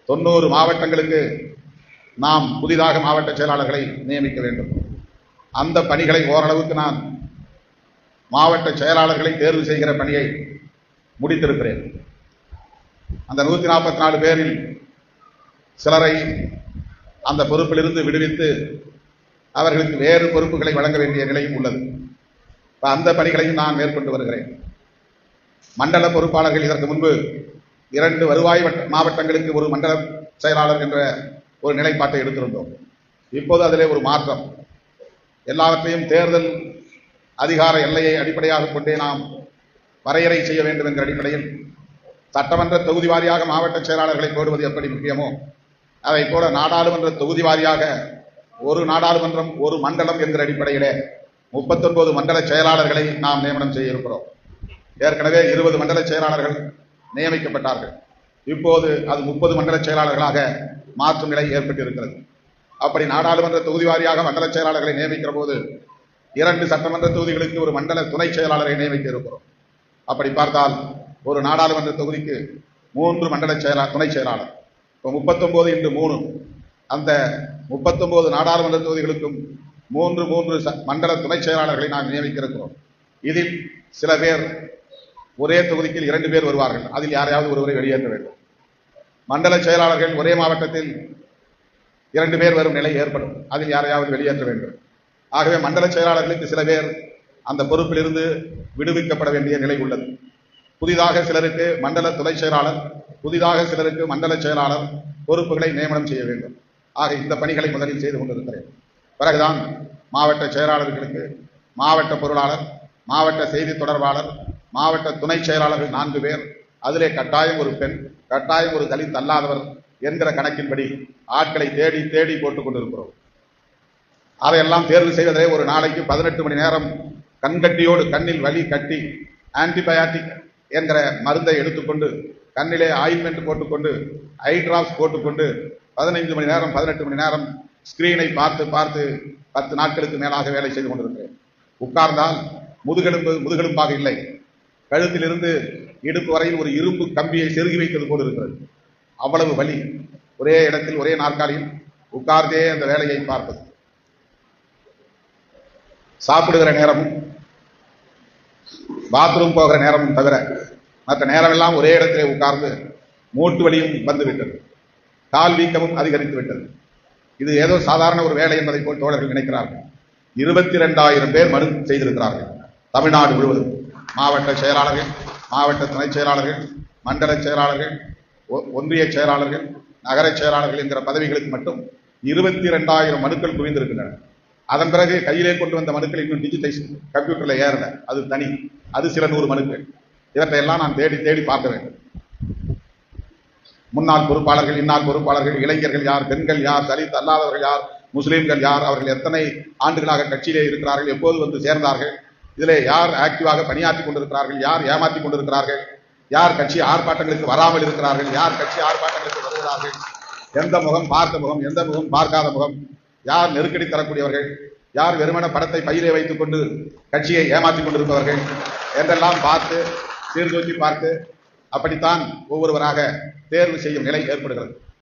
90 மாவட்டங்களுக்கு நாம் புதிதாக மாவட்ட செயலாளர்களை நியமிக்க வேண்டும். அந்த பணிகளை ஓரளவுக்கு நான் மாவட்ட செயலாளர்களை தேர்வு செய்கிற பணியை முடித்திருக்கிறேன். அந்த 144 பேரில் சிலரை அந்த பொறுப்பிலிருந்து விடுவித்து அவர்களுக்கு வேறு பொறுப்புகளை வழங்க வேண்டிய நிலையும் உள்ளது. அந்த பணிகளையும் நான் மேற்கொண்டு வருகிறேன். மண்டல பொறுப்பாளர்கள் இதற்கு முன்பு 2 வருவாய் மாவட்டங்களுக்கு ஒரு மண்டல செயலாளர் என்ற ஒரு நிலைப்பாட்டை எடுத்திருந்தோம். இப்போது அதிலே ஒரு மாற்றம். எல்லாவற்றையும் தேர்தல் அதிகார எல்லையை அடிப்படையாக கொண்டே நாம் வரையறை செய்ய வேண்டும் என்ற அடிப்படையில் சட்டமன்ற தொகுதி வாரியாக மாவட்ட செயலாளர்களை போடுவது எப்படி முக்கியமோ அதை போல நாடாளுமன்ற தொகுதி வாரியாக ஒரு நாடாளுமன்றம் ஒரு மண்டலம் என்கிற அடிப்படையிலே 39 மண்டல செயலாளர்களை நாம் நியமனம் செய்ய இருக்கிறோம். ஏற்கனவே 20 மண்டல செயலாளர்கள் நியமிக்கப்பட்டார்கள். இப்போது அது 30 மண்டல செயலாளர்களாக மாற்றும் நிலை ஏற்பட்டிருக்கிறது. அப்படி நாடாளுமன்ற தொகுதி வாரியாக மண்டல செயலாளர்களை நியமிக்கிற போது 2 சட்டமன்ற தொகுதிகளுக்கு ஒரு மண்டல துணை செயலாளரை நியமிக்க இருக்கிறோம். அப்படி பார்த்தால் ஒரு நாடாளுமன்ற தொகுதிக்கு 3 மண்டல துணை செயலாளர். இப்போ 39 × 3, அந்த 39 நாடாளுமன்ற தொகுதிகளுக்கும் 3 மண்டல துணை செயலாளர்களை நாம் நியமிக்க இருக்கிறோம். இதில் சில பேர் ஒரே தொகுதிக்கு 2 பேர் வருவார்கள். அதில் யாரையாவது ஒருவரை வெளியேற்ற வேண்டும். மண்டல செயலாளர்கள் ஒரே மாவட்டத்தில் 2 பேர் வரும் நிலை ஏற்படும். அதில் யாரையாவது வெளியேற்ற வேண்டும். ஆகவே மண்டல செயலாளர்களுக்கு சில பேர் அந்த பொறுப்பிலிருந்து விடுவிக்கப்பட வேண்டிய நிலை உள்ளது. புதிதாக சிலருக்கு மண்டல துணை செயலாளர், புதிதாக சிலருக்கு மண்டல செயலாளர் பொறுப்புகளை நியமனம் செய்ய வேண்டும். ஆக இந்த பணிகளை முதலில் செய்து கொண்டிருக்கிறேன். பிறகுதான் மாவட்ட செயலாளர்களுக்கு மாவட்ட பொருளாளர், மாவட்ட செய்தி தொடர்பாளர், மாவட்ட துணை செயலாளர்கள் 4 பேர், அதிலே கட்டாயம் ஒரு பெண், கட்டாயம் ஒரு தலித் அல்லாதவர் என்கிற கணக்கின்படி ஆட்களை தேடி தேடி போட்டுக் கொண்டிருக்கிறோம். அதையெல்லாம் தேர்வு செய்வதே ஒரு நாளைக்கு 18 மணி நேரம் கண்கட்டியோடு கண்ணில் வலி கட்டி ஆன்டிபயாட்டிக் என்கிற மருந்தை எடுத்துக்கொண்டு கண்ணிலே ஆயில்மெண்ட் போட்டுக்கொண்டு ஐ டிராப்ஸ் போட்டுக்கொண்டு 15 மணி நேரம் 18 மணி நேரம் ஸ்கிரீனை பார்த்து பார்த்து 10 நாட்களுக்கு மேலாக வேலை செய்து கொண்டிருக்கிறேன். உட்கார்ந்தால் முதுகெலும்பாக இல்லை, கழுத்திலிருந்து இடுப்பு வரையில் ஒரு இரும்பு கம்பியை செருகி வைத்தது போல் இருக்கிறது. அவ்வளவு வலி. ஒரே இடத்தில் ஒரே நாற்காலியில் உட்கார்ந்தே அந்த வேலையை பார்ப்பது. சாப்பிடுகிற நேரமும் பாத்ரூம் போகிற நேரமும் தவிர மற்ற நேரமெல்லாம் ஒரே இடத்திலே உட்கார்ந்து மூட்டு வலியும் வந்துவிட்டது, கால் வீக்கமும் அதிகரித்து விட்டது. இது ஏதோ சாதாரண ஒரு வேலை என்பதை போல் தோழர்கள் நினைக்கிறார்கள். 22,000 பேர் மனு செய்திருக்கிறார்கள் தமிழ்நாடு முழுவதும். மாவட்ட செயலாளர்கள், மாவட்ட துணை செயலாளர்கள், மண்டல செயலாளர்கள், ஒன்றிய செயலாளர்கள், நகர செயலாளர்கள் என்கிற பதவிகளுக்கு மட்டும் 22,000 மனுக்கள் குவிந்திருக்கின்றன. அதன் பிறகு கையிலே கொண்டு வந்த மனுக்கள் இன்னும் டிஜிட்டைஸ் கம்ப்யூட்டர்ல ஏறல, அது தனி, அது சில 100 மனுக்கள். இவற்றையெல்லாம் நான் தேடி தேடி பார்க்க வேண்டும். முன்னாள் பொறுப்பாளர்கள், இந்நாள் பொறுப்பாளர்கள், இளைஞர்கள் யார், பெண்கள் யார், தலித் அல்லாதவர்கள் யார், முஸ்லீம்கள் யார், அவர்கள் எத்தனை ஆண்டுகளாக கட்சியிலே இருக்கிறார்கள், எப்போது வந்து சேர்ந்தார்கள், இதிலே யார் ஆக்டிவாக பணியாற்றி கொண்டிருக்கிறார்கள், யார் ஏமாற்றி கொண்டிருக்கிறார்கள், யார் கட்சி ஆர்ப்பாட்டங்களுக்கு வராமல் இருக்கிறார்கள், யார் கட்சி ஆர்ப்பாட்டங்களுக்கு வருகிறார்கள், எந்த முகம் பார்த்த முகம், எந்த முகம் பார்க்காத முகம், யார் நெருக்கடி தரக்கூடியவர்கள், யார் வெறுமன படத்தை பையிலே வைத்துக் கொண்டு கட்சியை ஏமாற்றிக் கொண்டிருப்பவர்கள் என்றெல்லாம் பார்த்து சீர்தூக்கி பார்த்து அப்படித்தான் ஒவ்வொருவராக தேர்வு செய்யும் நிலை ஏற்படுகிறது.